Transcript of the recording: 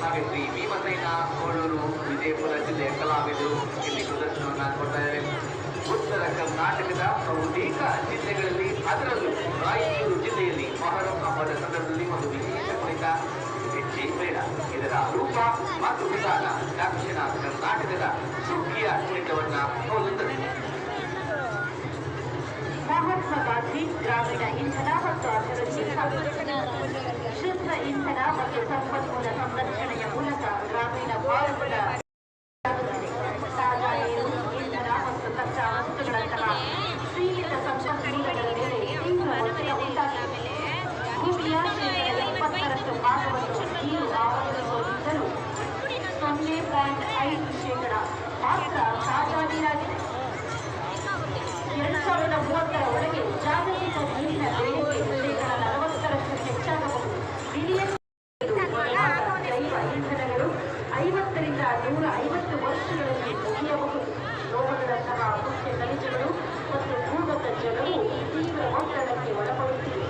ಹಾಗೆ ಶ್ರೀ ಭೀಮಸೇನ ಕೋಳೂರು ವಿಜಯಪುರ ಜಿಲ್ಲೆಯ ಕಲಾವಿದರು ಇಲ್ಲಿ ಪ್ರದರ್ಶನವನ್ನು ಕೊಡ್ತಾ ಇದ್ದಾರೆ. ಉತ್ತರ ಕರ್ನಾಟಕದ ಬಹುತೇಕ ಜಿಲ್ಲೆಗಳಲ್ಲಿ, ಅದರಲ್ಲೂ ರಾಯಚೂರು ಜಿಲ್ಲೆಯಲ್ಲಿ ಮೊಹರಂ ಹಬ್ಬದ ಸಂದರ್ಭದಲ್ಲಿ ಒಂದು ವಿಶೇಷ ಕುಣಿತ ಹೆಜ್ಜೆ ಮೇಳ. ಇದರ ರೂಪ ಮತ್ತು ವಿಧಾನ ದಕ್ಷಿಣ ಕರ್ನಾಟಕದ ಸುಗ್ಗಿಯ ಕುಣಿತವನ್ನ ಹೋಲುತ್ತದೆ. ಮಹಾತ್ಮ ಗಾಂಧಿ ಗ್ರಾಮೀಣ ಇಂಧನ ಮತ್ತು ಅಭಿವೃದ್ಧಿ ಶುದ್ಧ ಇಂಧನ ಮತ್ತು ಸಂಪನ್ಮೂಲ ಸಂರಕ್ಷಣೆಯ ಮೂಲಕ ಗ್ರಾಮೀಣ ಭಾರತದ ತಾಜಾ ನೀರು, ಇಂಧನ ಮತ್ತು ಕಚ್ಚಾ ವಸ್ತುಗಳಂತಹ ಸೀಮಿತ ಸಂಪನ್ಮೂಲಗಳ ಮೇಲೆ ತೀವ್ರ ಒತ್ತಡ ಉಂಟಾಗಿದೆ. ಭೂಮಿಯ ಶೇಕಡ 70% ಭಾಗವನ್ನು ನೀರು ಆವರಿಸಿಕೊಂಡಿದ್ದರೂ 0.5% ಮಾತ್ರ ತಾಜಾ ನೀರಾಗಿದೆ. 2030 ಒಳಗೆ ಜಾಗತಿಕ ನೀರಿನ ಬೇಡಿಕೆ ಶೇಕಡ 40% ಹೆಚ್ಚಾಗಬಹುದು. ಬಿಲಿಯನ್ ಜೈವ ಇಂಧನಗಳು 50 ರಿಂದ 150 ವರ್ಷಗಳಲ್ಲಿ ಮುಗಿಯಬಹುದು. ಲೋಹಗಳಂತಹ ಮುಖ್ಯ ಖನಿಜಗಳು ಮತ್ತು ಭೂಗತ ಜಲವು ತೀವ್ರ ಒತ್ತಡಕ್ಕೆ ಒಳಪಡುತ್ತಿವೆ.